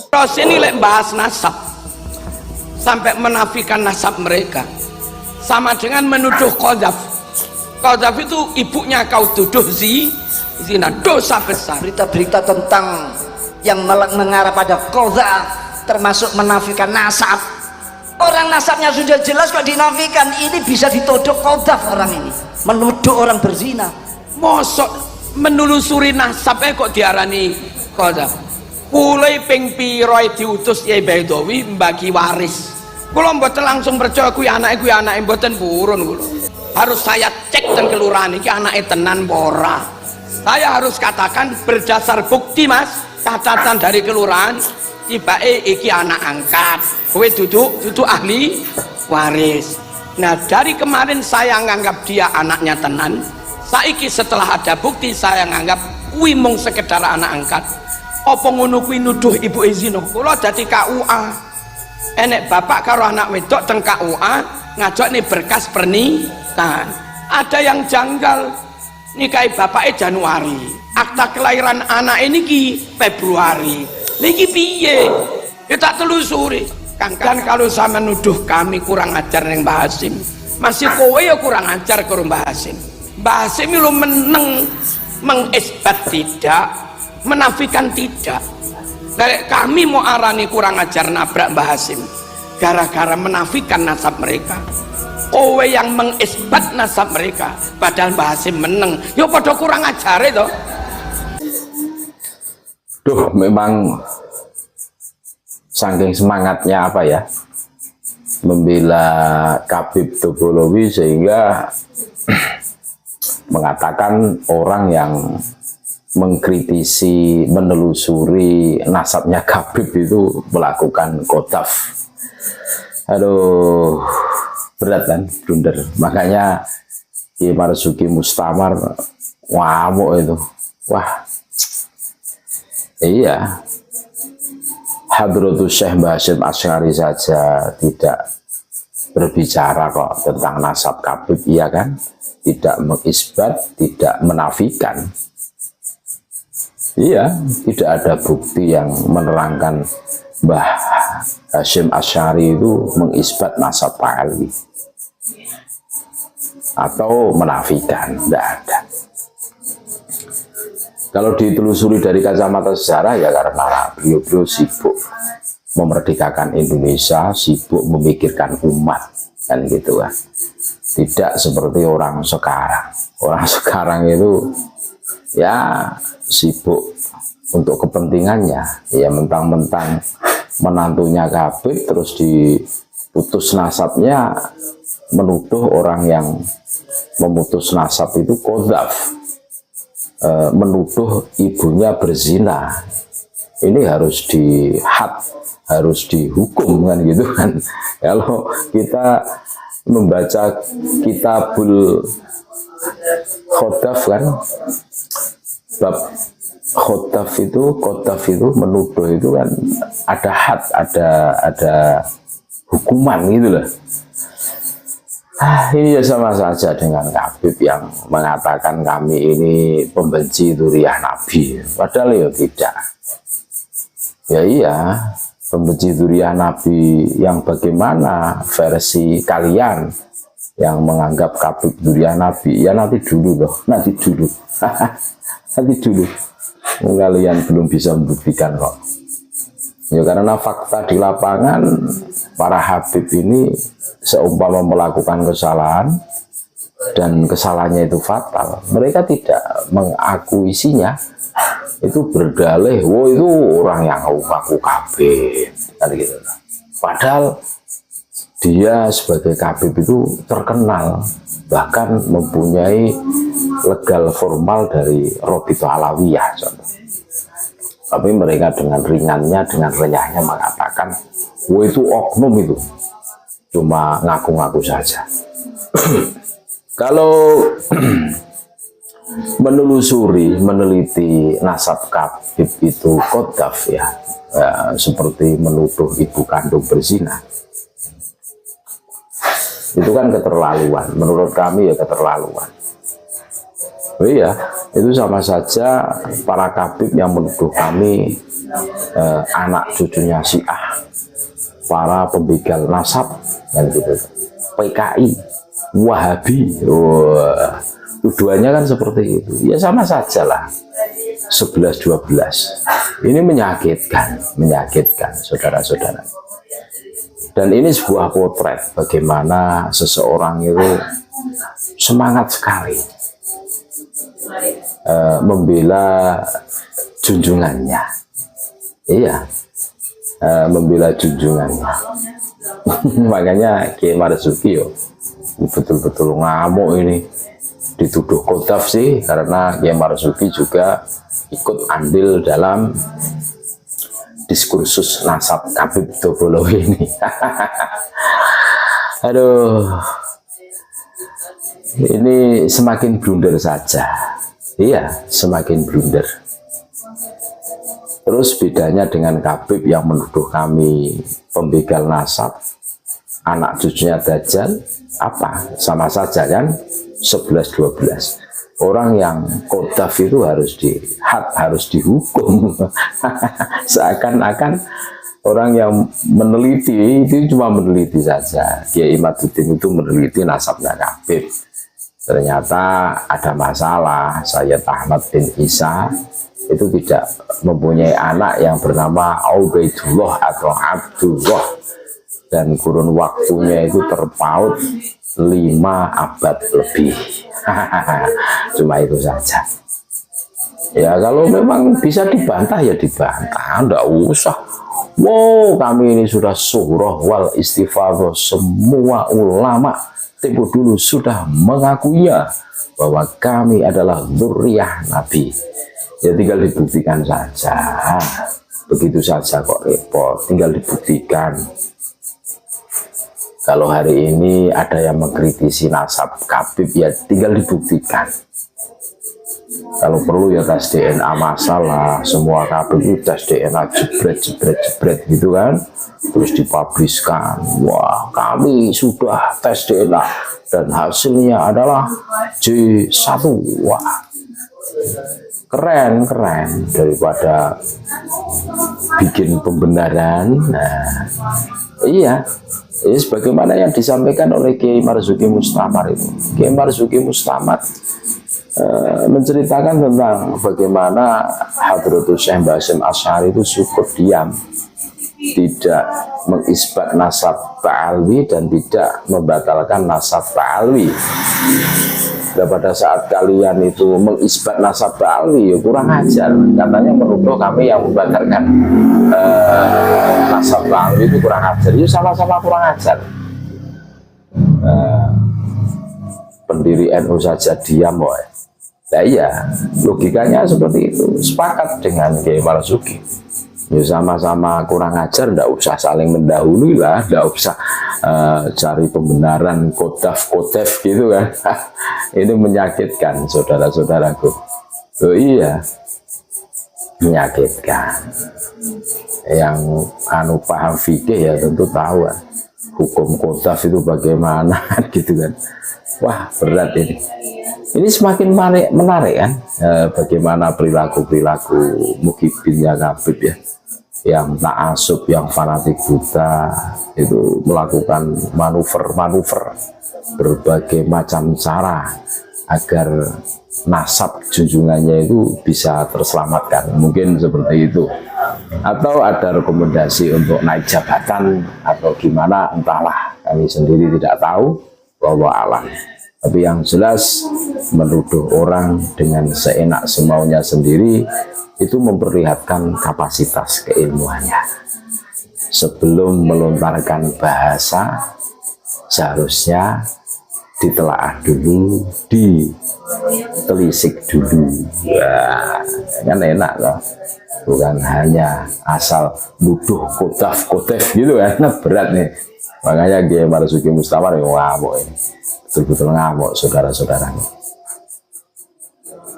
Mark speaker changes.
Speaker 1: Terus ini lek bahas nasab sampai menafikan nasab mereka sama dengan menuduh qadzaf. Qadzaf itu ibunya kau tuduh zina, dosa besar.
Speaker 2: Berita-berita tentang yang mengarah pada qadzaf termasuk menafikan nasab. Orang nasabnya sudah jelas kok dinafikan, ini bisa dituduh qadzaf. Orang ini menuduh orang berzina.
Speaker 1: Mosok menelusuri nasabnya kok diarani qadzaf. Mulai ping piro diutus Yai Baidowi bagi waris. Kula mboten langsung percaya kuwi anake mboten purun kula. Harus saya cek teng kelurahan iki anake tenan apa ora. Saya harus katakan berdasar bukti Mas, catatan dari kelurahan tibake iki anak angkat. Kowe duduk ahli waris. Nah, dari kemarin saya nganggap dia anaknya tenan. Saiki setelah ada bukti saya nganggap kuwi mung sekedar anak angkat. Apa ngono kuwi nuduh ibu zina? Kula dadi KUA. Enek bapak karo anak wedok teng KUA ngajak nih berkas pernikahan. Ada yang janggal. Nikahi bapaknya Januari. Akta kelahiran anak ini ki Februari. Niki piye? Ya tak telusuri. Kan kalau sama nuduh kami kurang ajar neng Mbah Hasim. Masih kowe ya kurang ajar karo Mbah Hasim. Mbah Hasim lu meneng mengisbat tidak, menafikan tidak. Dari kami mau arani kurang ajar nabrak Mbah Hasim gara-gara menafikan nasab mereka. Kowe yang mengisbat nasab mereka padahal Mbah Hasim meneng, yo pada kurang ajar itu.
Speaker 3: Duh, memang saking semangatnya apa ya membela Khabib Dobolowi sehingga mengatakan orang yang mengkritisi, menelusuri nasabnya Khabib itu melakukan qadzaf. Aduh, berat kan, blunder. Makanya Kiai Marzuki Mustamar ngamuk itu. Wah, iya, Hadratus Syekh Mbah Hasyim Asy'ari saja tidak berbicara kok tentang nasab Khabib, iya kan? Tidak mengisbat, tidak menafikan. Iya, tidak ada bukti yang menerangkan Mbah Hasyim Asy'ari itu mengisbat nasab Pak Alwi atau menafikan, tidak ada. Kalau ditelusuri dari kacamata sejarah ya karena beliau sibuk memerdekakan Indonesia, sibuk memikirkan umat, kan gitu kan. Tidak seperti orang sekarang. Orang sekarang itu ya sibuk untuk kepentingannya, ya mentang-mentang menantunya Khabib terus diputus nasabnya, menuduh orang yang memutus nasab itu qadzaf, menuduh ibunya berzina. Ini harus dihad, harus dihukum kan gitu kan. Kalau kita membaca Kitabul Qadzaf kan, bab qadzaf itu menuduh itu kan ada had, ada hukuman gitu loh. Ini ya sama saja dengan Khabib yang mengatakan kami ini pembenci dzurriyyah Nabi, padahal ya tidak. Ya iya, pembenci dzurriyyah Nabi yang bagaimana versi kalian yang menganggap Khabib dzurriyyah Nabi? Ya nanti dulu loh, nanti dulu. Nanti dulu. Kalian belum bisa membuktikan kok. Ya karena fakta di lapangan para Habib ini seumpama melakukan kesalahan dan kesalahannya itu fatal, mereka tidak mengakuisinya, itu berdalih, wah itu orang yang ngaku Khabib kan gitu. Padahal dia sebagai Khabib itu terkenal, bahkan mempunyai legal formal dari Rabithah Alawiyah contoh. Tapi mereka dengan ringannya, dengan renyahnya mengatakan, wah itu oknum itu, cuma ngaku-ngaku saja. Kalau menelusuri, meneliti nasab Khabib itu qadzaf ya, seperti menuduh ibu kandung berzina, itu kan keterlaluan. Menurut kami ya keterlaluan. Oh iya, itu sama saja para Khabib yang menuduh kami anak cucunya Syiah, para pembegal nasab, kan gitu. PKI, Wahabi, wah, tuduhannya kan seperti itu. Ya sama saja lah, 11-12. Ini menyakitkan saudara-saudara. Dan ini sebuah potret bagaimana seseorang itu semangat sekali membela junjungannya. Iya, membela junjungannya. Makanya Kiai Marzuki betul-betul ngamuk ini, dituduh kodaf sih, karena Kiai Marzuki juga ikut andil dalam diskursus nasab Habib Dobolo ini. Aduh, ini semakin blunder saja. Iya, semakin blunder. Terus bedanya dengan Habib yang menuduh kami pembegal nasab, anak cucunya Dajjal, apa? Sama saja kan, 11-12. Orang yang kodaf itu harus harus dihukum. Seakan-akan orang yang meneliti itu cuma meneliti saja. Kiai Imaduddin itu meneliti nasabnya Habib. Ternyata ada masalah. Sayyid Ahmad bin Isa itu tidak mempunyai anak yang bernama Ubaidullah atau Abdullah, dan kurun waktunya itu terpaut 5 abad lebih. Cuma itu saja. Ya kalau memang bisa dibantah ya dibantah, enggak usah. Wow, kami ini sudah surah wal istighfar, semua ulama tempo dulu sudah mengakuinya bahwa kami adalah dzurriyyah Nabi. Ya tinggal dibuktikan saja. Begitu saja kok repot, tinggal dibuktikan. Kalau hari ini ada yang mengkritisi nasab Habib, ya tinggal dibuktikan. Kalau perlu ya tes DNA masalah, semua Habib itu tes DNA jebret gitu kan, terus dipubliskan. Wah, kami sudah tes DNA dan hasilnya adalah J1. Wah, keren daripada bikin pembenaran. Nah, iya. Ini sebagaimana yang disampaikan oleh Kiai Marzuki Mustamar itu. Kiai Marzuki Mustamar menceritakan tentang bagaimana Hadratus Syekh Basyam Asy'ari itu cukup diam, tidak mengisbat nasab Ba'alwi dan tidak membatalkan nasab Ba'alwi. Dan pada saat kalian itu mengisbat nasab Ba'alwi, ya kurang ajar. Katanya menuduh kami yang membatalkan nasab Ba'alwi itu kurang ajar. Ya sama-sama kurang ajar. Pendiri NU saja diam, boy. Nah iya, logikanya seperti itu. Sepakat dengan Kiai Marzuki. Ya sama-sama kurang ajar, nggak usah saling mendahului lah, nggak usah cari pembenaran kodaf gitu kan. Ini menyakitkan saudara-saudaraku. Oh iya, menyakitkan. Yang paham fikih ya tentu tahu kan, hukum kodaf itu bagaimana gitu kan. Wah, berat ini. Ini semakin menarik kan, bagaimana perilaku Muhyiddin Habib ya, yang ta'asub, yang fanatik buta, itu melakukan manuver berbagai macam cara agar nasab junjungannya itu bisa terselamatkan. Mungkin seperti itu, atau ada rekomendasi untuk naik jabatan atau gimana, entahlah, kami sendiri tidak tahu, wallahu a'lam. Tapi yang jelas menuduh orang dengan seenak semaunya sendiri itu memperlihatkan kapasitas keilmuannya. Sebelum melontarkan bahasa, seharusnya ditelaah dulu, ditelisik dulu. Ya, kan enak loh. Bukan hanya asal nuduh kodaf gitu kan, berat nih. Makanya Kiai Marzuki Mustamar yang ngamuk ini. Betul-betul ngamuk saudara-saudara.